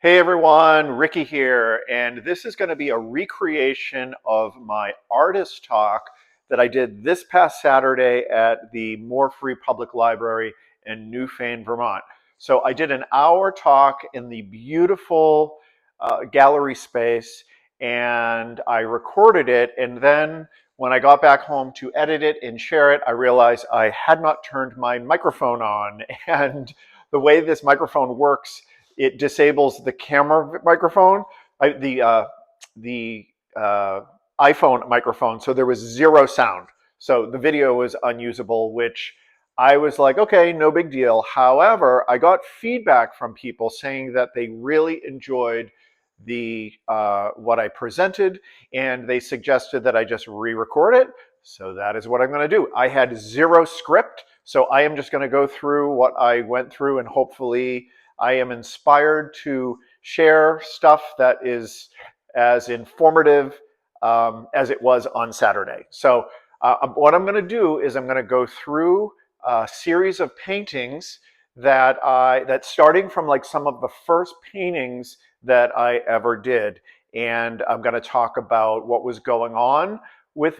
Hey everyone, Ricky here, and this is going to be a recreation of my artist talk that I did this past Saturday at the More Free Public Library in Newfane, Vermont. So I did an hour talk in the beautiful gallery space, and I recorded it, and then when I got back home to edit it and share it, I realized I had not turned my microphone on, and the way this microphone works, it disables the camera microphone, the iPhone microphone, so there was zero sound. So the video was unusable, which I was like, okay, no big deal. However, I got feedback from people saying that they really enjoyed the what I presented, and they suggested that I just re-record it. So that is what I'm going to do. I had zero script, so I am just going to go through what I went through, and hopefully I am inspired to share stuff that is as informative as it was on Saturday. So what I'm going to do is I'm going to go through a series of paintings that starting from like some of the first paintings that I ever did, and I'm going to talk about what was going on with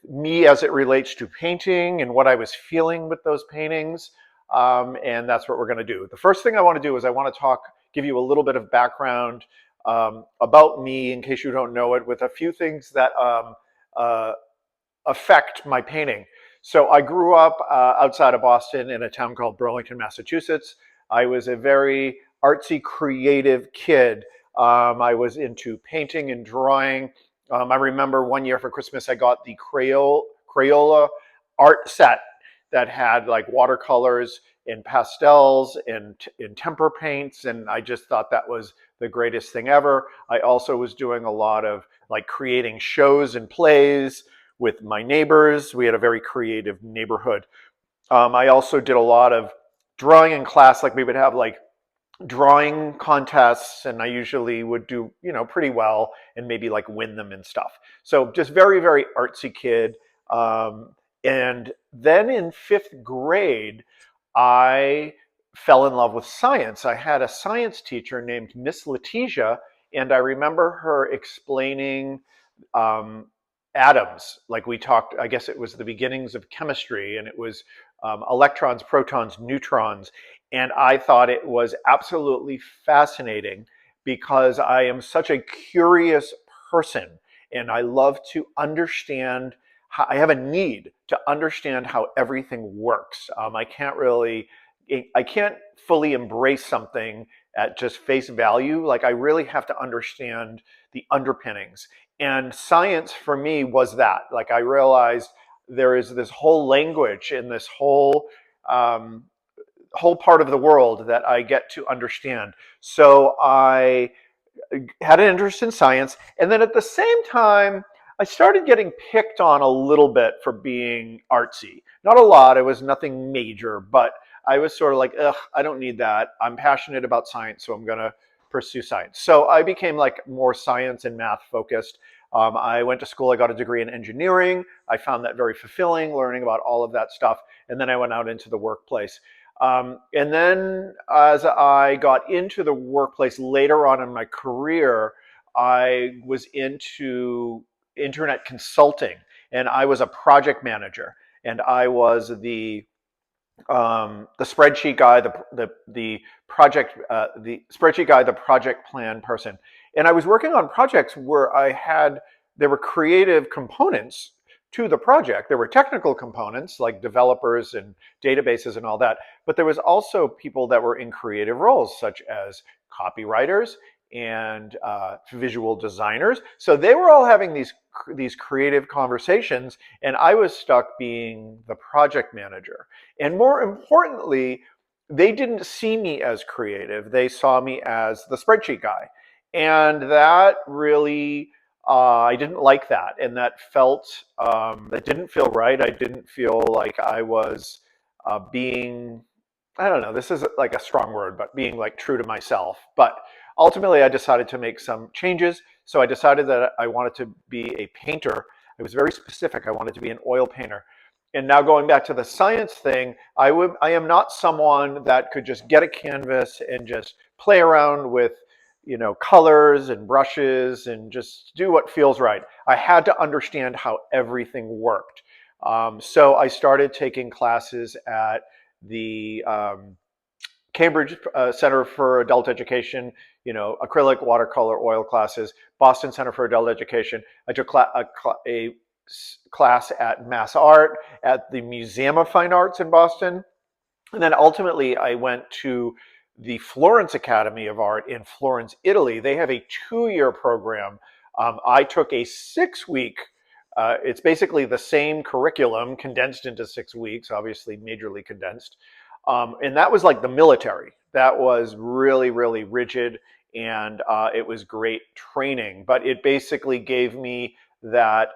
me as it relates to painting and what I was feeling with those paintings. And that's what we're going to do. The first thing I want to do is I want to give you a little bit of background about me, in case you don't know it, with a few things that uh, affect my painting. So I grew up outside of Boston in a town called Burlington, Massachusetts. I was a very artsy, creative kid. I was into painting and drawing. I remember one year for Christmas, I got the Crayola art set that had like watercolors and pastels and tempera paints, and I just thought that was the greatest thing ever. I also was doing a lot of like creating shows and plays with my neighbors. We had a very creative neighborhood. I also did a lot of drawing in class. Like we would have like drawing contests, and I usually would do, pretty well and maybe like win them and stuff. So just very, very artsy kid. And then in fifth grade, I fell in love with science. I had a science teacher named Miss Letitia, and I remember her explaining um, atoms. Like we talked, I guess it was the beginnings of chemistry, and it was electrons, protons, neutrons. And I thought it was absolutely fascinating because I am such a curious person, and I love to understand. I have a need to understand how everything works. I can't fully embrace something at just face value. Like I really have to understand the underpinnings. And science for me was that. Like I realized there is this whole language in this whole part of the world that I get to understand. So I had an interest in science, and then at the same time, I started getting picked on a little bit for being artsy. Not a lot, it was nothing major, but I was sort of like, ugh, I don't need that. I'm passionate about science, so I'm going to pursue science. So I became like more science and math focused. I went to school, I got a degree in engineering. I found that very fulfilling, learning about all of that stuff. And then I went out into the workplace. And then as I got into the workplace later on in my career, I was into internet consulting, and I was a project manager, and I was the spreadsheet guy, the spreadsheet guy, the project plan person. And I was working on projects where there were creative components to the project. There were technical components like developers and databases and all that, but there was also people that were in creative roles, such as copywriters and visual designers. So they were all having these creative conversations, and I was stuck being the project manager. And more importantly, they didn't see me as creative. They saw me as the spreadsheet guy. And that really, I didn't like that. And that didn't feel right. I didn't feel like I was being, I don't know, this is like a strong word, but being like true to myself. But ultimately, I decided to make some changes. So I decided that I wanted to be a painter. I was very specific. I wanted to be an oil painter. And now going back to the science thing, I am not someone that could just get a canvas and just play around with colors and brushes and just do what feels right. I had to understand how everything worked. So I started taking classes at the Cambridge Center for Adult Education, acrylic, watercolor, oil classes, Boston Center for Adult Education. I took a class at Mass Art, at the Museum of Fine Arts in Boston. And then ultimately I went to the Florence Academy of Art in Florence, Italy. They have a 2-year program. I took a 6-week, it's basically the same curriculum condensed into 6 weeks, obviously majorly condensed. And that was like the military. That was really, really rigid, and it was great training. But it basically gave me that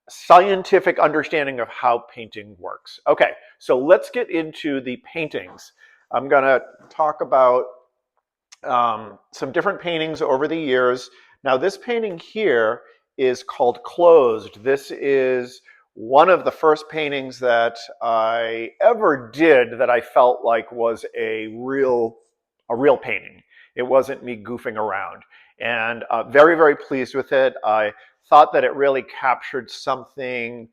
scientific understanding of how painting works. Okay, so let's get into the paintings. I'm gonna talk about some different paintings over the years. Now this painting here is called Closed. This is one of the first paintings that I ever did that I felt like was a real painting. It wasn't me goofing around. And very, very pleased with it. I thought that it really captured something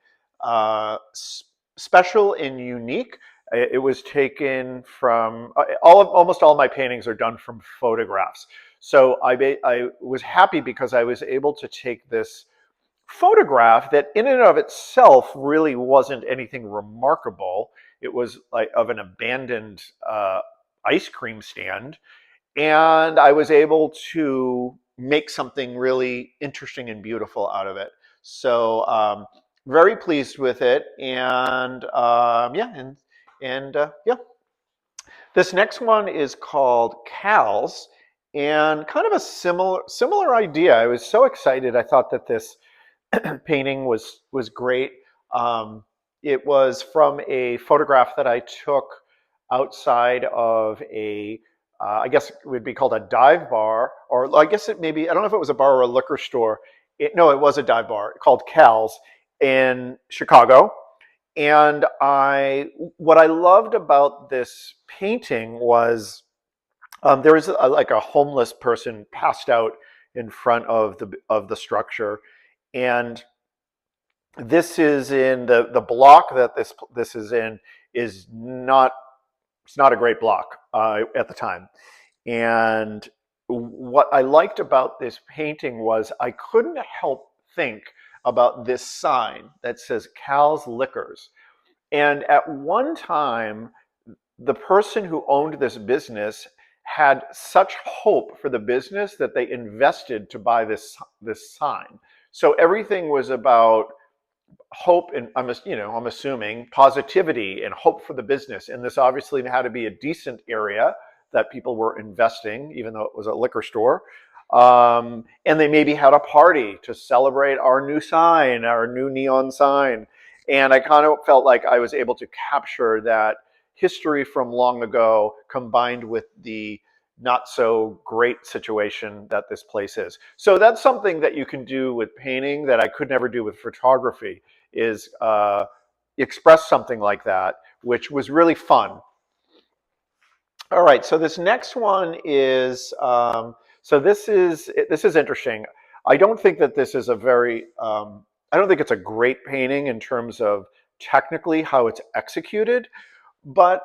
special and unique. It was taken from, almost all of my paintings are done from photographs. So I was happy because I was able to take this photograph that in and of itself really wasn't anything remarkable. It was like of an abandoned ice cream stand. And I was able to make something really interesting and beautiful out of it. So very pleased with it. And yeah. This next one is called Cal's, and kind of a similar idea. I was so excited. I thought that this painting was great. It was from a photograph that I took outside of a I guess it would be called a dive bar, or I guess it maybe, I don't know if it was a bar or a liquor store. No, it was a dive bar called Cal's in Chicago. And what I loved about this painting was there was like a homeless person passed out in front of the structure, and this is in the block that this is in is not, it's not a great block at the time. And what I liked about this painting was I couldn't help think about this sign that says Cal's Liquors. And at one time, the person who owned this business had such hope for the business that they invested to buy this sign. So everything was about hope, and I'm assuming positivity and hope for the business. And this obviously had to be a decent area that people were investing, even though it was a liquor store. And they maybe had a party to celebrate our new sign, our new neon sign. And I kind of felt like I was able to capture that history from long ago combined with the not so great situation that this place is. So that's something that you can do with painting that I could never do with photography, is express something like that, which was really fun. All right, so this next one is, so this is interesting. I don't think that this is a very, I don't think it's a great painting in terms of technically how it's executed, but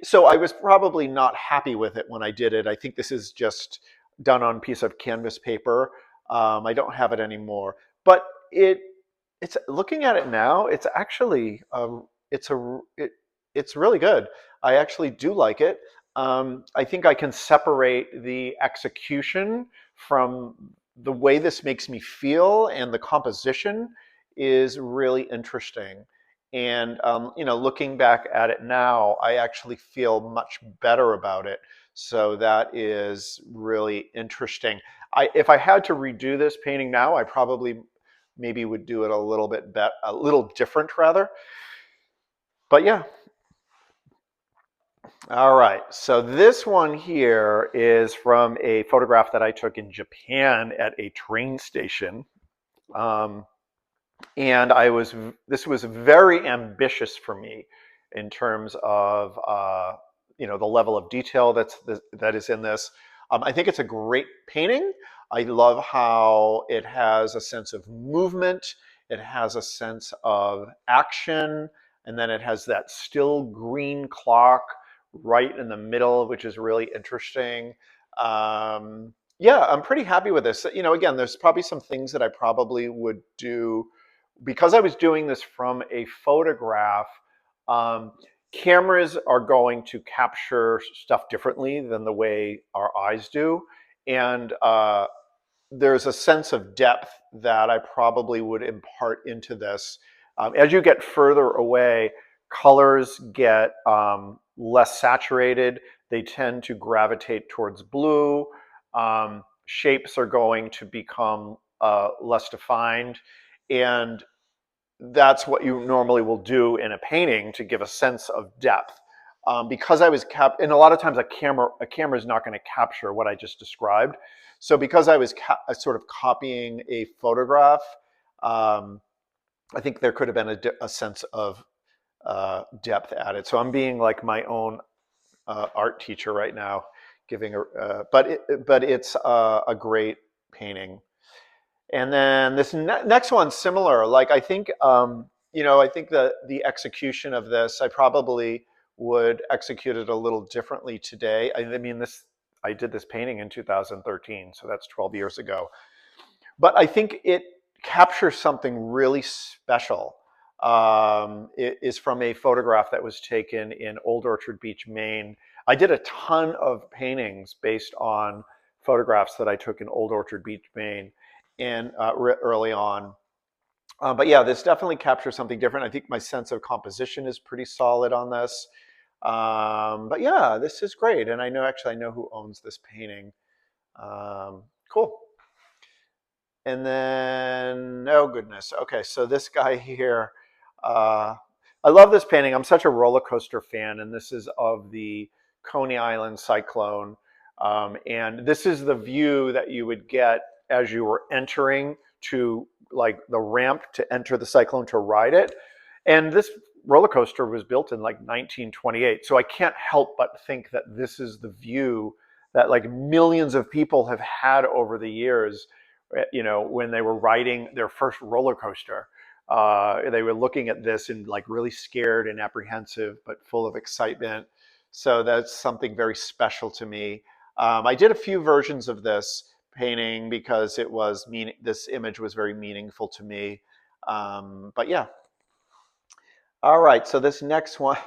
so I was probably not happy with it when I did it. I think this is just done on a piece of canvas paper. I don't have it anymore, but it's looking at it now, it's actually, it's really good. I actually do like it. I think I can separate the execution from the way this makes me feel, and the composition is really interesting. And looking back at it now, I actually feel much better about it. So that is really interesting. If I had to redo this painting now, I probably maybe would do it a little bit better, a little different rather. But yeah. All right, so this one here is from a photograph that I took in Japan at a train station. And this was very ambitious for me in terms of, the level of detail that is in this. I think it's a great painting. I love how it has a sense of movement. It has a sense of action. And then it has that still green clock right in the middle, which is really interesting. Yeah, I'm pretty happy with this. You know, again, there's probably some things that I probably would do because I was doing this from a photograph. Um, Cameras are going to capture stuff differently than the way our eyes do. And there's a sense of depth that I probably would impart into this. As you get further away, colors get less saturated. They tend to gravitate towards blue. Shapes are going to become less defined. And that's what you normally will do in a painting to give a sense of depth. Because I was and a lot of times a camera is not going to capture what I just described. So because I was sort of copying a photograph, I think there could have been a sense of depth added. So I'm being like my own art teacher right now, giving but it's a great painting. And then this next one's similar. Like I think, you know, I think that the execution of this, I probably would execute it a little differently today. I mean, I did this painting in 2013, so that's 12 years ago. But I think it captures something really special. It is from a photograph that was taken in Old Orchard Beach, Maine. I did a ton of paintings based on photographs that I took in Old Orchard Beach, Maine, and early on. But yeah, this definitely captures something different. I think my sense of composition is pretty solid on this. But yeah, this is great. And I know, actually, I know who owns this painting. Cool. And then, oh goodness. Okay, so this guy here, uh, I love this painting. I'm such a roller coaster fan, and this is of the Coney Island cyclone. And this is the view that you would get as you were entering to like the ramp to enter the cyclone to ride it. And this roller coaster was built in like 1928. So I can't help but think that this is the view that like millions of people have had over the years, you know, when they were riding their first roller coaster. They were looking at this and like really scared and apprehensive, but full of excitement. So that's something very special to me. I did a few versions of this painting because it was this image was very meaningful to me. But yeah. All right. So this next one,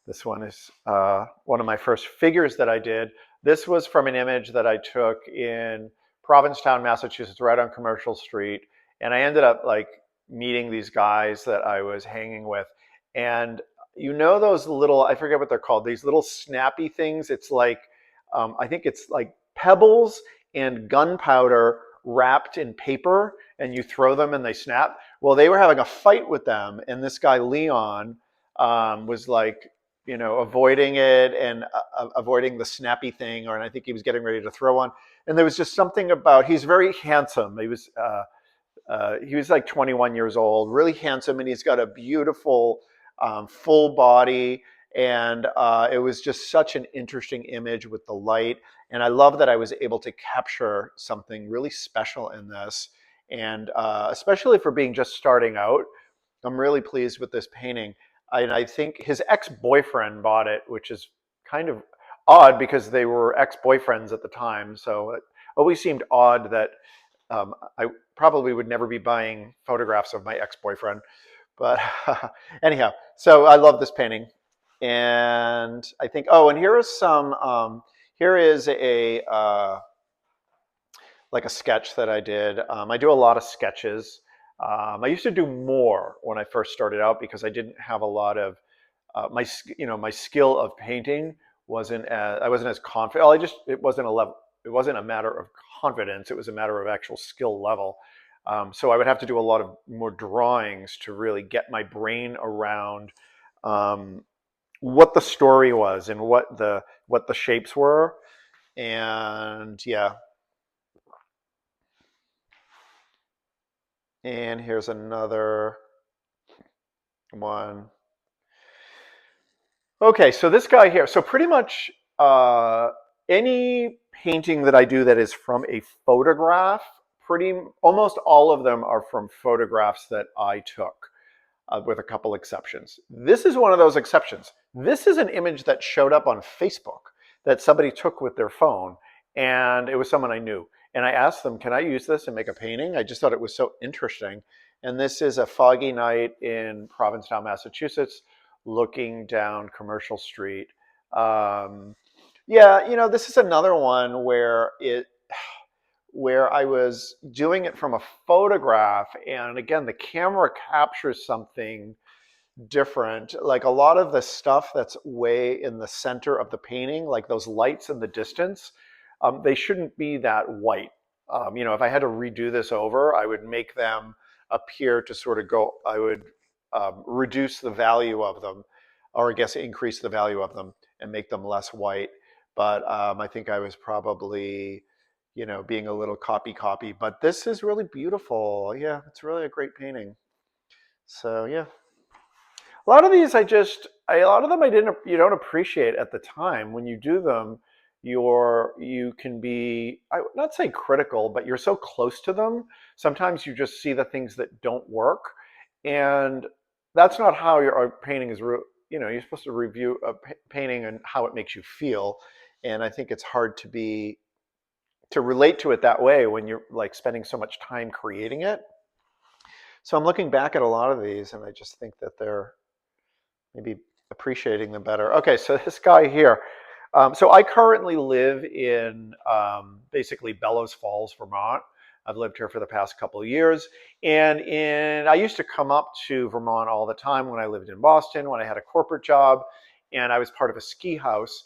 this one is one of my first figures that I did. This was from an image that I took in Provincetown, Massachusetts, right on Commercial Street. And I ended up like meeting these guys that I was hanging with. And you know those little, I forget what they're called, these little snappy things. It's like, I think it's like pebbles and gunpowder wrapped in paper, and you throw them and they snap. Well, they were having a fight with them. And this guy, Leon, was like, you know, avoiding it and avoiding the snappy thing, and I think he was getting ready to throw one. And there was just something about, he's very handsome. He was like 21 years old, really handsome, and he's got a beautiful full body. And it was just such an interesting image with the light. And I love that I was able to capture something really special in this. And especially for being just starting out, I'm really pleased with this painting. And I think his ex-boyfriend bought it, which is kind of odd because they were ex-boyfriends at the time. So it always seemed odd that I probably would never be buying photographs of my ex-boyfriend. But anyhow, so I love this painting. And I think, oh, and here is some, here is like a sketch that I did. I do a lot of sketches. I used to do more when I first started out because I didn't have a lot of my skill of painting wasn't I wasn't as confident. It wasn't a level. It wasn't a matter of confidence. It was a matter of actual skill level. So I would have to do a lot of more drawings to really get my brain around what the story was and what the shapes were. And yeah. And here's another one. Okay, so this guy here. So pretty much any painting that I do that is from a photograph. Almost all of them are from photographs that I took, with a couple exceptions. This is one of those exceptions. This is an image that showed up on Facebook that somebody took with their phone, and it was someone I knew. And I asked them, can I use this and make a painting? I just thought it was so interesting. And this is a foggy night in Provincetown, Massachusetts, looking down Commercial Street. Yeah, this is another one where I was doing it from a photograph, and again, the camera captures something different. Like a lot of the stuff that's way in the center of the painting, like those lights in the distance, they shouldn't be that white. If I had to redo this over, I would make them appear to sort of go, I would reduce the value of them, or I guess increase the value of them and make them less white. But I think I was probably, being a little copy. But this is really beautiful. Yeah, it's really a great painting. So yeah. A lot of these a lot of them you don't appreciate at the time. When you do them, you can be, I would not say critical, but you're so close to them. Sometimes you just see the things that don't work. And that's not how your painting is, you're supposed to review a painting and how it makes you feel. And I think it's hard to relate to it that way when you're like spending so much time creating it. So I'm looking back at a lot of these and I just think that they're maybe appreciating them better. Okay, so this guy here. So I currently live in basically Bellows Falls, Vermont. I've lived here for the past couple of years. And I used to come up to Vermont all the time when I lived in Boston, when I had a corporate job, and I was part of a ski house.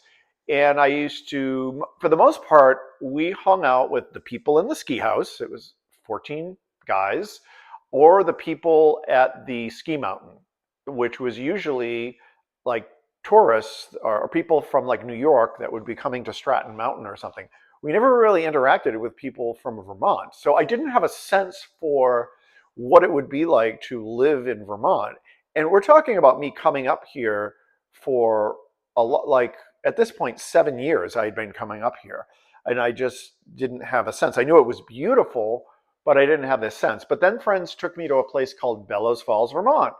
And I used to, for the most part, we hung out with the people in the ski house. It was 14 guys, or the people at the ski mountain, which was usually like tourists or people from like New York that would be coming to Stratton Mountain or something. We never really interacted with people from Vermont. So I didn't have a sense for what it would be like to live in Vermont. And we're talking about me coming up here for a lot, like at this point, 7 years I'd been coming up here. And I just didn't have a sense. I knew it was beautiful, but I didn't have this sense. But then friends took me to a place called Bellows Falls, Vermont.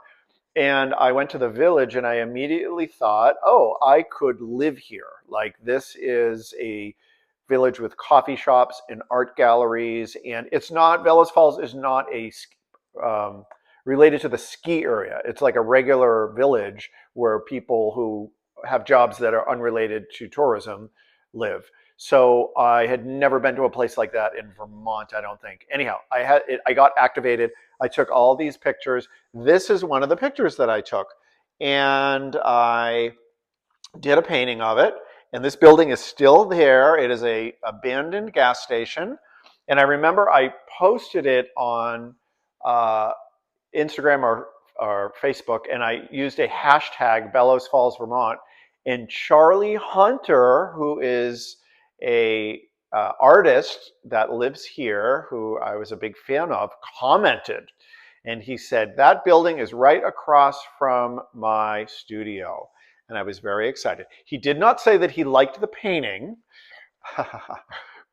And I went to the village and I immediately thought, oh, I could live here. Like this is a village with coffee shops and art galleries. And it's not, Bellows Falls is not related to the ski area. It's like a regular village where people who have jobs that are unrelated to tourism live. So I had never been to a place like that in Vermont, I don't think. Anyhow, I got activated. I took all these pictures. This is one of the pictures that I took. And I did a painting of it. And this building is still there. It is a abandoned gas station. And I remember I posted it on Instagram or Facebook, and I used a hashtag Bellows Falls, Vermont. And Charlie Hunter, who is a artist that lives here, who I was a big fan of, commented. And he said, that building is right across from my studio. And I was very excited. He did not say that he liked the painting,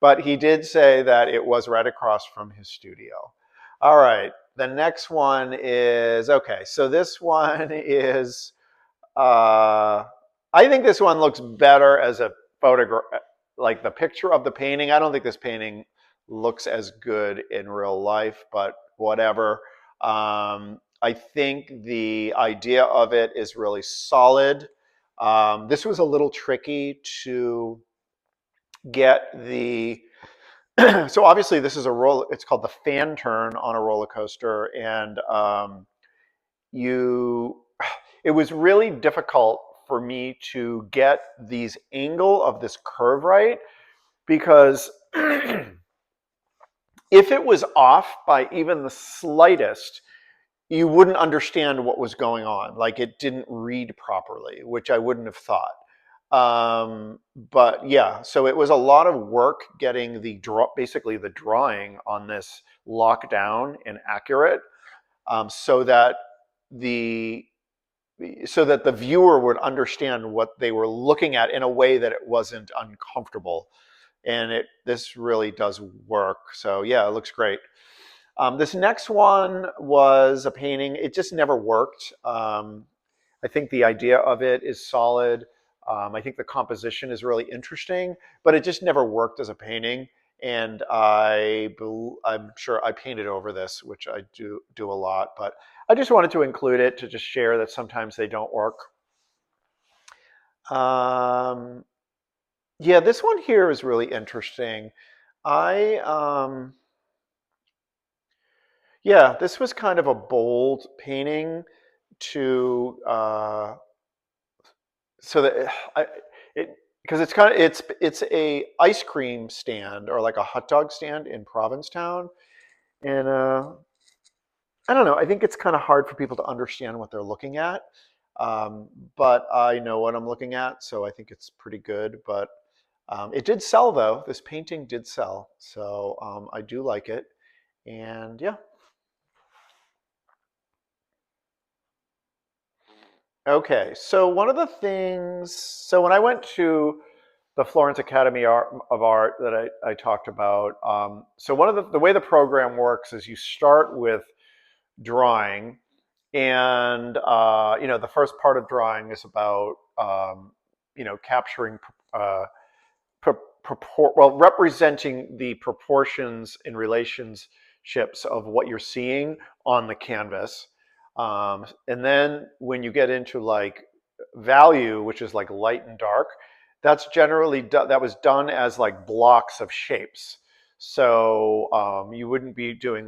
but he did say that it was right across from his studio. All right, the next one is, okay, so this one is, I think this one looks better as a photograph, like the picture of the painting. I don't think this painting looks as good in real life, but whatever. I think the idea of it is really solid. This was a little tricky to get the, so obviously this is it's called the fan turn on a roller coaster. And it was really difficult for me to get these angle of this curve right, because if it was off by even the slightest, you wouldn't understand what was going on. Like it didn't read properly, which I wouldn't have thought. But yeah, so it was a lot of work getting basically the drawing on this locked down and accurate, so that the viewer would understand what they were looking at in a way that it wasn't uncomfortable. and this really does work. So yeah, it looks great. This next one was a painting. It just never worked. I think the idea of it is solid. I think the composition is really interesting, but it just never worked as a painting. And I'm sure I painted over this, which I do a lot, but I just wanted to include it to just share that sometimes they don't work. Yeah, this one here is really interesting. I Yeah, this was kind of a bold painting to so that I it because it's kind of it's a ice cream stand or like a hot dog stand in Provincetown, and I don't know. I think it's kind of hard for people to understand what they're looking at, but I know what I'm looking at, so I think it's pretty good. But it did sell though. This painting did sell, so I do like it, and yeah. Okay, so one of the things, so when I went to the Florence Academy of Art that I talked about, so one of the way the program works is you start with drawing, and the first part of drawing is about capturing representing the proportions and relationships of what you're seeing on the canvas. And then when you get into like value, which is like light and dark, that's generally that was done as like blocks of shapes. So you wouldn't be doing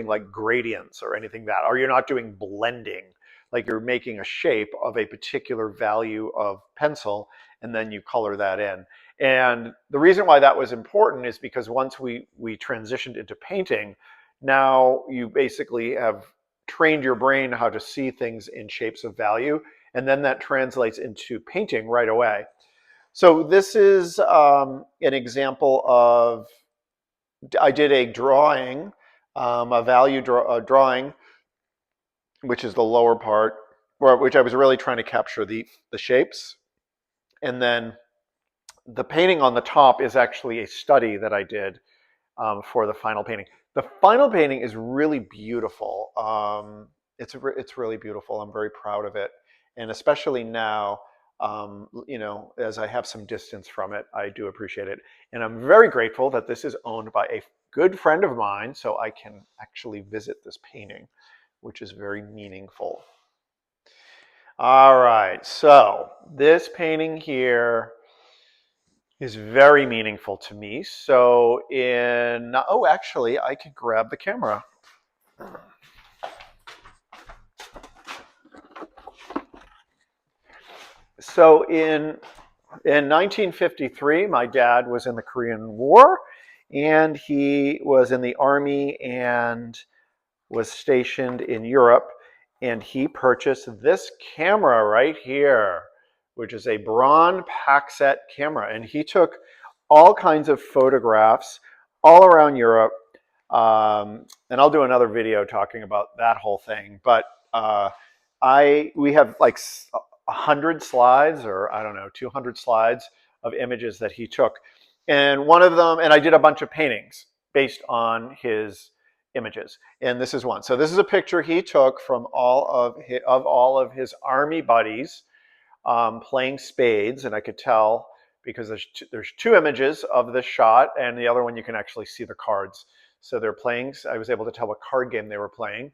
like gradients or anything that, or you're not doing blending. Like you're making a shape of a particular value of pencil, and then you color that in. And the reason why that was important is because once we transitioned into painting, now you basically have trained your brain how to see things in shapes of value, and then that translates into painting right away. So this is an example of, I did a drawing, a drawing, which is the lower part, which I was really trying to capture the shapes. And then the painting on the top is actually a study that I did for the final painting. The final painting is really beautiful. It's really beautiful. I'm very proud of it, and especially now, as I have some distance from it, I do appreciate it, and I'm very grateful that this is owned by a good friend of mine, so I can actually visit this painting, which is very meaningful. All right, so this painting here is very meaningful to me. So actually, I could grab the camera. So in 1953, my dad was in the Korean War, and he was in the army and was stationed in Europe, and he purchased this camera right here, which is a Braun Paxset camera, and he took all kinds of photographs all around Europe. And I'll do another video talking about that whole thing. But we have like 100 slides, or I don't know, 200 slides of images that he took. And one of them, and I did a bunch of paintings based on his images. And this is one. So this is a picture he took from all of his army buddies playing spades, and I could tell because there's two images of this shot, and the other one you can actually see the cards. So they're playing. I was able to tell what card game they were playing.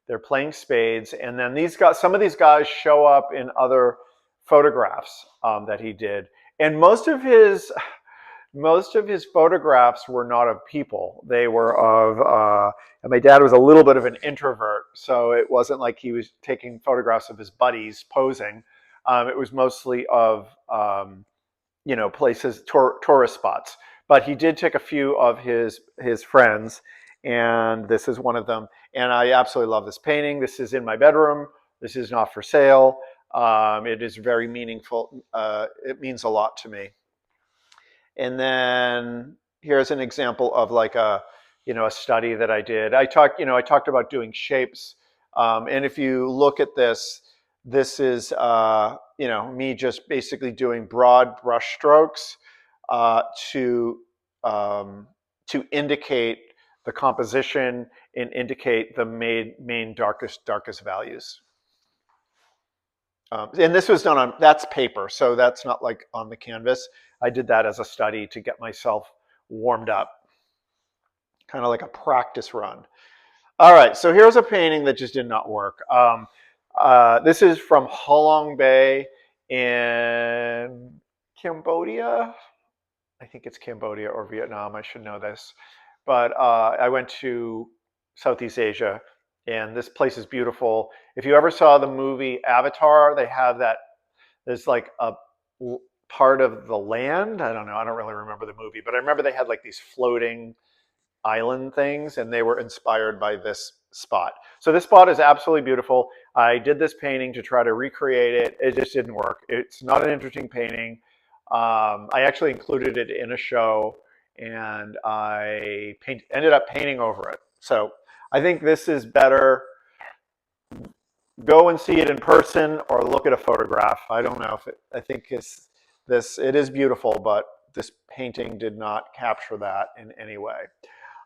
They're playing spades, and then some of these guys show up in other photographs that he did, and most of his photographs were not of people. They were of, and my dad was a little bit of an introvert, so it wasn't like he was taking photographs of his buddies posing. It was mostly of, places, tourist spots. But he did take a few of his friends, and this is one of them. And I absolutely love this painting. This is in my bedroom. This is not for sale. It is very meaningful. It means a lot to me. And then here's an example of like a study that I did. I talked about doing shapes. And if you look at this is, me just basically doing broad brush strokes uh, to to indicate the composition and indicate the main darkest values. And this was done on, that's paper, so that's not like on the canvas. I did that as a study to get myself warmed up, kind of like a practice run. All right, so here's a painting that just did not work. This is from Halong Bay in Cambodia. I think it's Cambodia or Vietnam. I should know this. But I went to Southeast Asia, and this place is beautiful. If you ever saw the movie Avatar, they have that, there's like a part of the land. I don't know. I don't really remember the movie, but I remember they had like these floating island things, and they were inspired by this spot. So this spot is absolutely beautiful. I did this painting to try to recreate it. It just didn't work. It's not an interesting painting. I actually included it in a show, and I ended up painting over it. So I think this is better. Go and see it in person or look at a photograph. I don't know if it, I think it is beautiful, but this painting did not capture that in any way.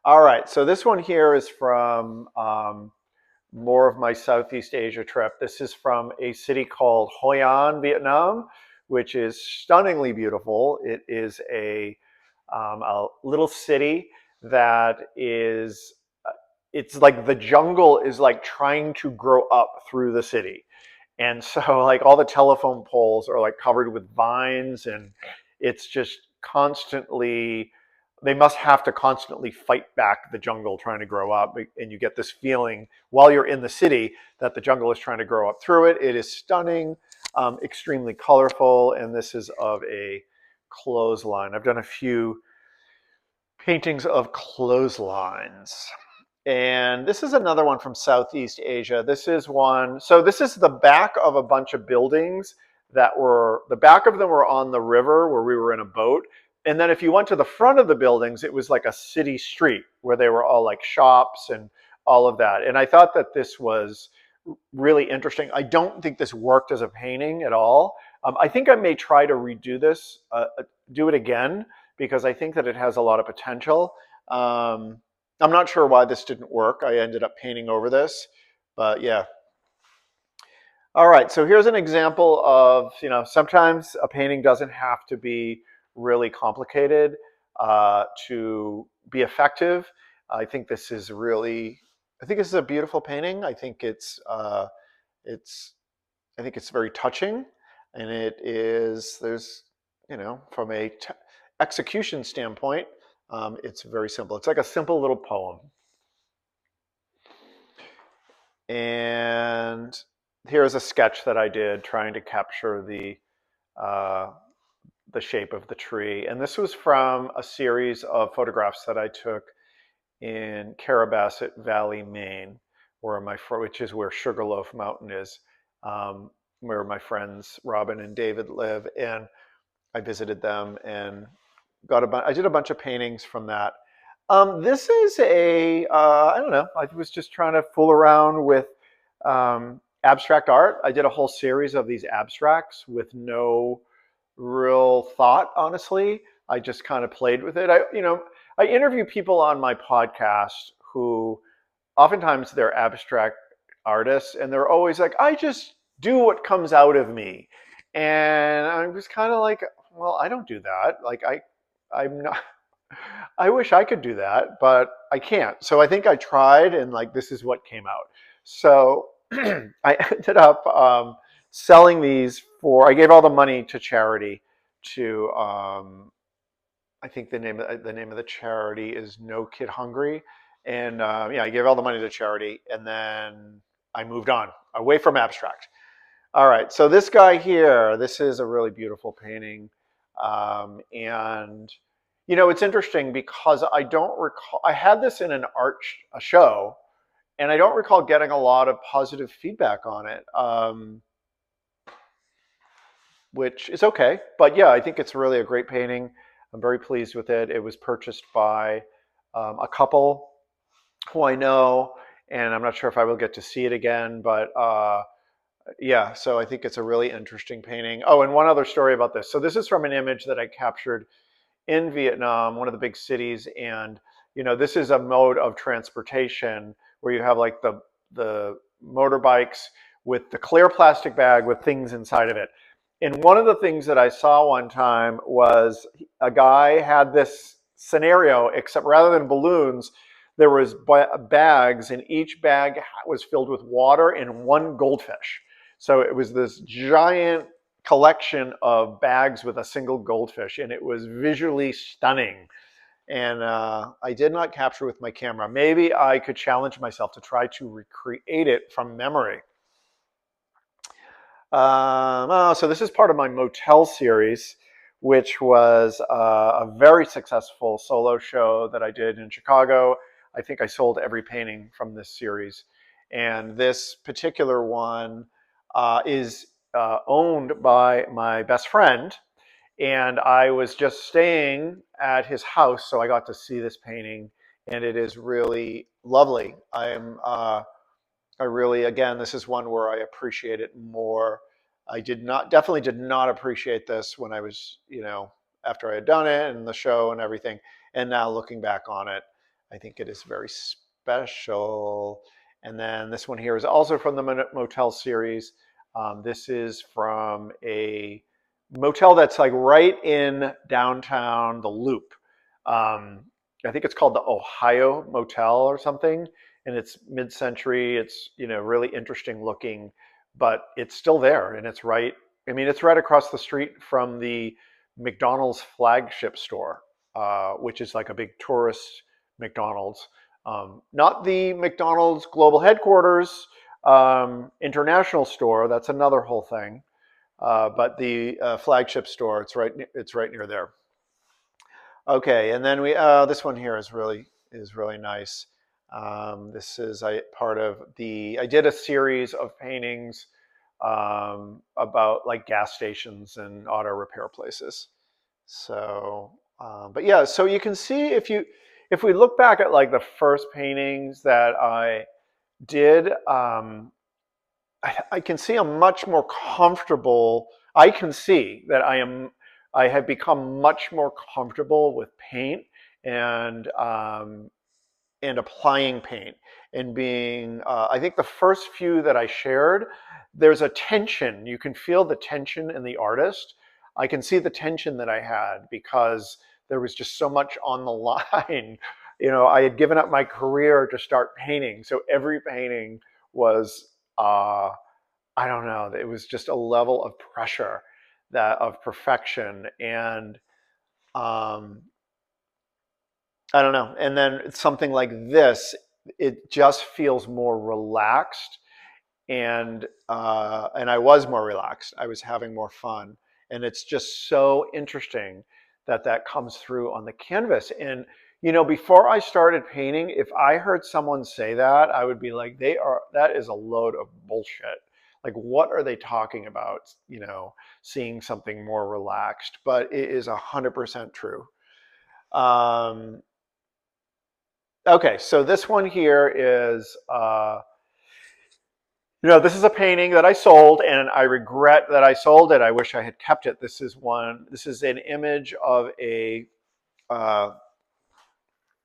All right, so this one here is from more of my Southeast Asia trip. This is from a city called Hoi An, Vietnam, which is stunningly beautiful. It is a little city that is, it's like the jungle is like trying to grow up through the city. And so like all the telephone poles are like covered with vines, and it's just constantly, they must have to constantly fight back the jungle trying to grow up. And you get this feeling while you're in the city that the jungle is trying to grow up through it. It is stunning, extremely colorful. And this is of a clothesline. I've done a few paintings of clotheslines. And this is another one from Southeast Asia. This is one, so this is the back of a bunch of buildings that were, the back of them were on the river where we were in a boat. And then if you went to the front of the buildings, it was like a city street where they were all like shops and all of that. And I thought that this was really interesting. I don't think this worked as a painting at all. I think I may try to redo this, do it again, because I think that it has a lot of potential. I'm not sure why this didn't work. I ended up painting over this, but yeah. All right, so here's an example of, sometimes a painting doesn't have to be really complicated to be effective. I think this is a beautiful painting. I think it's very touching, and there's, from a execution standpoint, it's very simple. It's like a simple little poem. And here's a sketch that I did trying to capture the shape of the tree. And this was from a series of photographs that I took in Carabasset Valley, Maine, which is where Sugarloaf Mountain is, where my friends Robin and David live. And I visited them and I did a bunch of paintings from that. This is I don't know, I was just trying to fool around with abstract art. I did a whole series of these abstracts with no real thought, honestly. I just kind of played with it. I interview people on my podcast who oftentimes they're abstract artists, and they're always like, I just do what comes out of me. And I was kind of like, well, I don't do that. Like I'm not, I wish I could do that, but I can't. So I think I tried, and like, this is what came out. So I ended up selling these I gave all the money to charity to, I think the name of the charity is No Kid Hungry. And yeah, I gave all the money to charity, and then I moved on away from abstract. All right, so this guy here, this is a really beautiful painting. And it's interesting because I don't recall, I had this in a show, and I don't recall getting a lot of positive feedback on it, which is okay. But yeah, I think it's really a great painting. I'm very pleased with it. It was purchased by a couple who I know, and I'm not sure if I will get to see it again, but yeah, so I think it's a really interesting painting. Oh, and one other story about this. So this is from an image that I captured in Vietnam, one of the big cities, and this is a mode of transportation where you have like the motorbikes with the clear plastic bag with things inside of it. And one of the things that I saw one time was a guy had this scenario, except rather than balloons, there was bags, and each bag was filled with water and one goldfish. So it was this giant collection of bags with a single goldfish, and it was visually stunning. And I did not capture with my camera. Maybe I could challenge myself to try to recreate it from memory. So this is part of my motel series, which was a very successful solo show that I did in Chicago. I think I sold every painting from this series. And this particular one is owned by my best friend. And I was just staying at his house, so I got to see this painting, and it is really lovely. I really, again, this is one where I appreciate it more. I definitely did not appreciate this when I was, after I had done it and the show and everything. And now looking back on it, I think it is very special. And then this one here is also from the motel series. This is from a motel that's like right in downtown, the Loop. I think it's called the Ohio Motel or something, and it's mid-century. It's really interesting looking, but it's still there, and it's right. I mean, it's right across the street from the McDonald's flagship store, which is like a big tourist McDonald's. Not the McDonald's global headquarters, international store. That's another whole thing. But the flagship store, it's right near there. Okay, and then this one here is really nice. This is part of I did a series of paintings about like gas stations and auto repair places. So, but yeah, so you can see if we look back at like the first paintings that I did, I can see I'm much more comfortable. I can see that I have become much more comfortable with paint and applying paint and being. I think the first few that I shared, there's a tension. You can feel the tension in the artist. I can see the tension that I had because there was just so much on the line. I had given up my career to start painting, so every painting was. I don't know. It was just a level of pressure of perfection, and I don't know. And then something like this, it just feels more relaxed, and I was more relaxed. I was having more fun, and it's just so interesting that comes through on the canvas. And before I started painting, if I heard someone say that, I would be like, that is a load of bullshit. Like, what are they talking about? Seeing something more relaxed, but it is 100% true. Okay, so this one here is, this is a painting that I sold, and I regret that I sold it. I wish I had kept it. This is an image of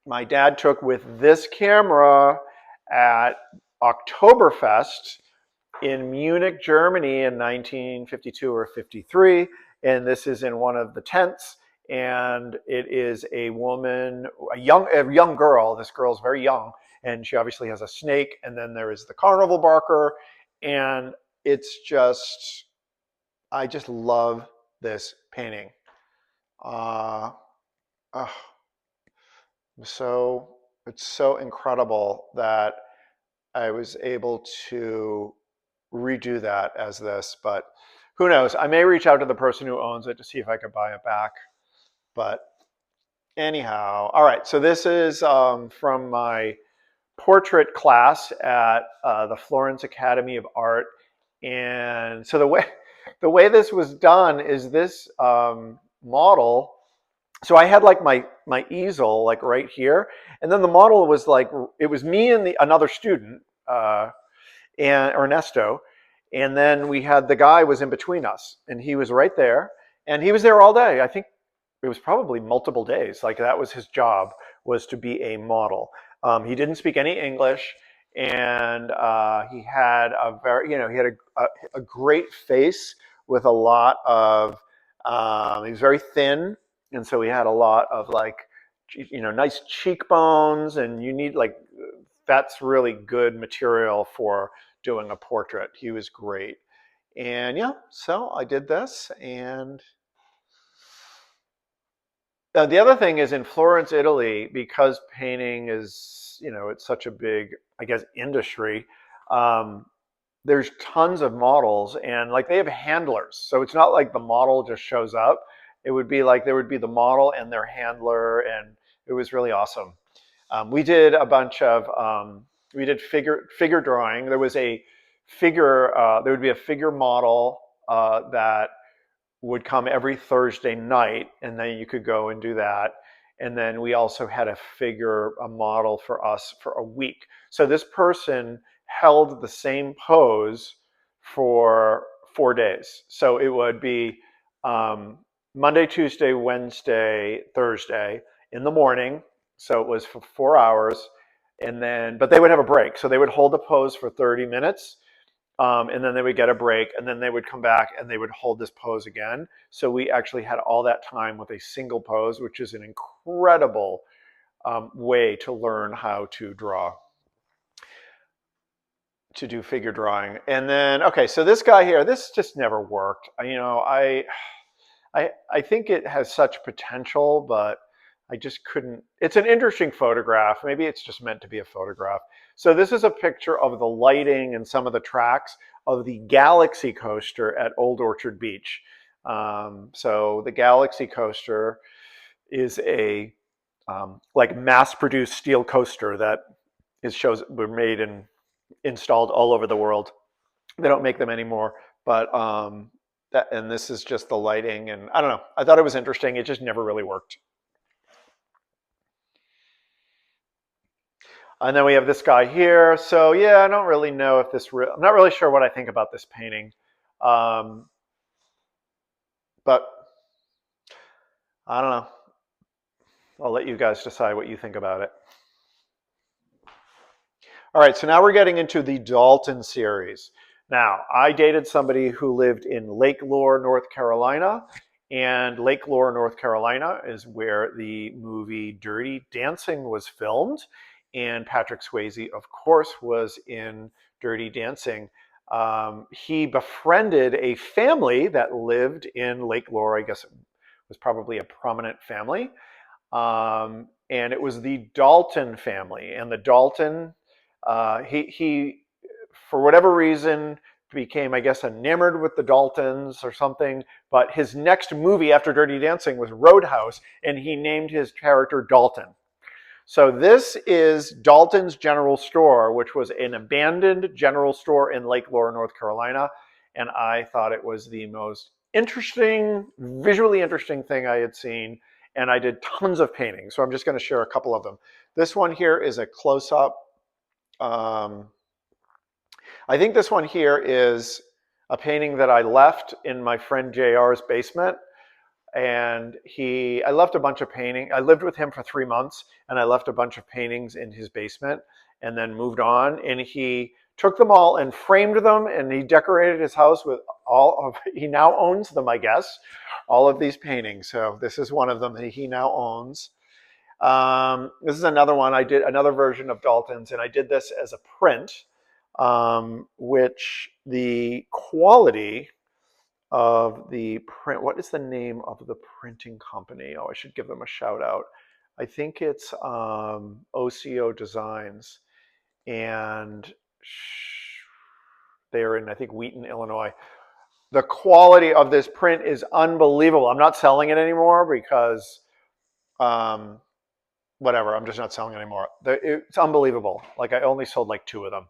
my dad took with this camera at Oktoberfest in Munich, Germany in 1952 or 53. And this is in one of the tents. And it is a woman, a young girl. This girl's very young, and she obviously has a snake. And then there is the carnival barker. And it's just, I just love this painting. So it's so incredible that I was able to redo that as this, but who knows? I may reach out to the person who owns it to see if I could buy it back. But anyhow, all right. So this is from my portrait class at the Florence Academy of Art, and so the way this was done is this model. So I had like my easel like right here, and then the model was like, it was me and another student, and Ernesto, and then we had the guy was in between us, and he was right there, and he was there all day. I think it was probably multiple days. Like that was his job, was to be a model. He didn't speak any English, and he had a very, he had a great face with a lot of. He was very thin, and so he had a lot of like, nice cheekbones, and you need like that's really good material for doing a portrait. He was great, and yeah, so I did this, and the other thing is in Florence, Italy, because painting is, it's such a big, I guess, industry. Um, there's tons of models, and like they have handlers. So it's not like the model just shows up. It would be like there would be the model and their handler, and it was really awesome. We did a bunch of we did figure drawing. There was a figure. There would be a figure model that would come every Thursday night, and then you could go and do that. And then we also had a model for us for a week. So this person held the same pose for 4 days. So it would be Monday, Tuesday, Wednesday, Thursday in the morning. So it was for 4 hours. And then, but they would have a break. So they would hold the pose for 30 minutes, and then they would get a break, and then they would come back and they would hold this pose again. So we actually had all that time with a single pose, which is an incredible way to learn how to draw, to do figure drawing. And then, okay, so this guy here, this just never worked. I think it has such potential, but I just couldn't. It's an interesting photograph. Maybe it's just meant to be a photograph. So this is a picture of the lighting and some of the tracks of the Galaxy coaster at Old Orchard Beach. So the Galaxy coaster is a like mass-produced steel coaster that were made and installed all over the world. They don't make them anymore, but and this is just the lighting, and I don't know. I thought it was interesting. It just never really worked. And then we have this guy here. So yeah, I don't really know if I'm not really sure what I think about this painting. But I don't know. I'll let you guys decide what you think about it. All right, so now we're getting into the Dalton series. Now, I dated somebody who lived in Lake Lure, North Carolina, and Lake Lure, North Carolina is where the movie Dirty Dancing was filmed, and Patrick Swayze, of course, was in Dirty Dancing. He befriended a family that lived in Lake Lure. I guess it was probably a prominent family. And it was the Dalton family. And the Dalton, he for whatever reason, became, I guess, enamored with the Daltons or something. But his next movie after Dirty Dancing was Roadhouse, and he named his character Dalton. So this is Dalton's General Store, which was an abandoned general store in Lake Lure, North Carolina. And I thought it was the most interesting, visually interesting thing I had seen. And I did tons of paintings. So I'm just going to share a couple of them. This one here is a close-up. I think this one here is a painting that I left in my friend JR's basement. And I left a bunch of painting. I lived with him for 3 months, and I left a bunch of paintings in his basement and then moved on. And he took them all and framed them, and he decorated his house with he now owns them, I guess, all of these paintings. So this is one of them that he now owns. This is another one. I did another version of Dalton's, and I did this as a print, which the quality of the print, what is the name of the printing company? Oh, I should give them a shout out. I think it's OCO Designs, and they're in, I think, Wheaton, Illinois. The quality of this print is unbelievable. I'm not selling it anymore because whatever, I'm just not selling it anymore. It's unbelievable. Like I only sold like 2 of them,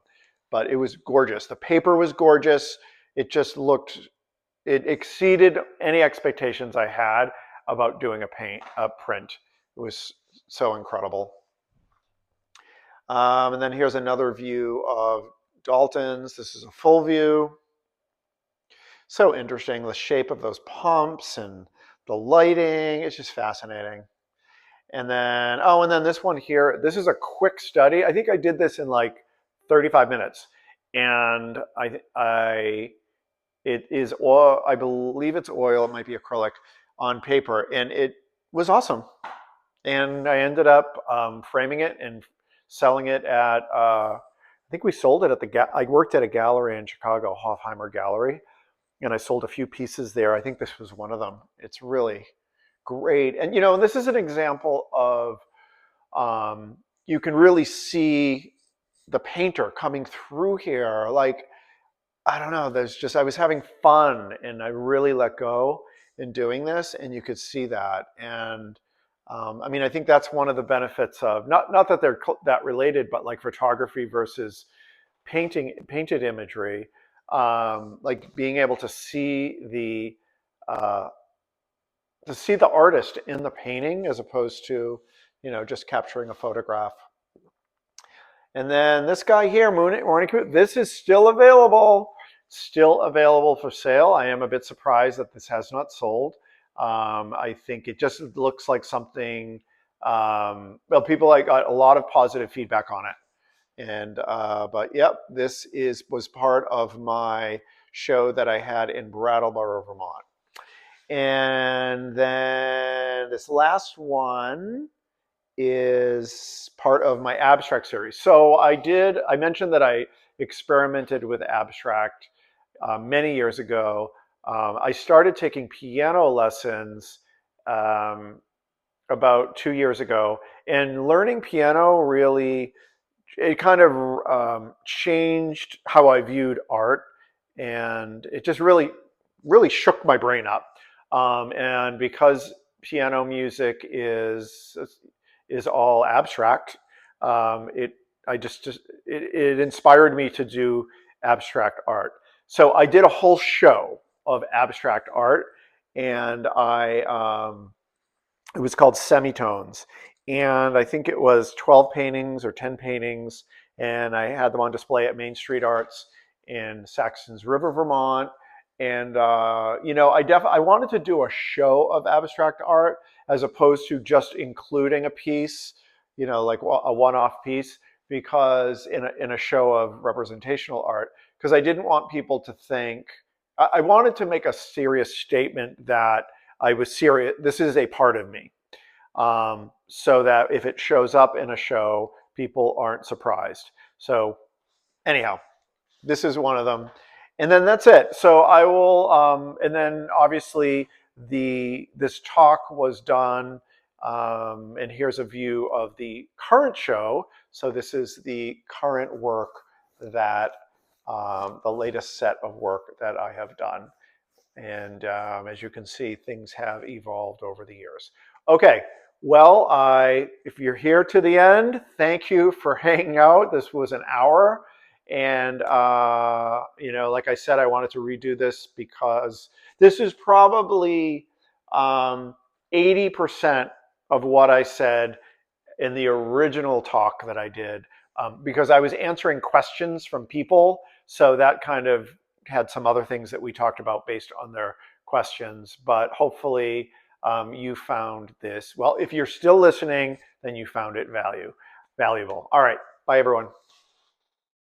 but it was gorgeous. The paper was gorgeous. It just looked, it exceeded any expectations I had about doing a print. It was so incredible. And then here's another view of Dalton's. This is a full view. So interesting, the shape of those pumps and The lighting is just fascinating. And then, oh, and then this one here, this is a quick study. I think I did this in like 35 minutes. And it is oil, I believe it's oil, it might be acrylic on paper. And it was awesome. And I ended up framing it and selling it at, I think we sold it at I worked at a gallery in Chicago, Hofheimer Gallery, and I sold a few pieces there. I think this was one of them. It's really great. And, you know, this is an example of, you can really see the painter coming through here. Like, I don't know, I was having fun and I really let go in doing this, and you could see that. And I mean, I think that's one of the benefits of, not that they're that related, but like photography versus painted imagery, like being able uh, to see the artist in the painting as opposed to, you know, just capturing a photograph. And then this guy here, Morning Coot, this is still available for sale. I am a bit surprised that this has not sold. I think it just looks like something, well, people got a lot of positive feedback on it. And, but yep, was part of my show that I had in Brattleboro, Vermont. And then this last one is part of my abstract series. So I mentioned that I experimented with abstract many years ago. I started taking piano lessons about 2 years ago, and learning piano really, it kind of changed how I viewed art, and it just really shook my brain up. And because piano music is all abstract, it inspired me to do abstract art. So I did a whole show of abstract art, and it was called Semitones. And I think it was 12 paintings or 10 paintings, and I had them on display at Main Street Arts in Saxons River, Vermont. And you know, I wanted to do a show of abstract art as opposed to just including a piece, you know, like a one-off piece, because in a show of representational art, because I didn't want people to think, I wanted to make a serious statement that I was serious. This is a part of me, so that if it shows up in a show, people aren't surprised. So anyhow, this is one of them. And then that's it. So I will, and then obviously this talk was done, and here's a view of the current show. So this is the current work that, the latest set of work that I have done. And as you can see, things have evolved over the years. Okay, well, if you're here to the end, thank you for hanging out. This was an hour. And, you know, like I said, I wanted to redo this because this is probably 80% of what I said in the original talk that I did, because I was answering questions from people. So that kind of had some other things that we talked about based on their questions. But hopefully you found this, well, if you're still listening, then you found it valuable. All right, bye everyone.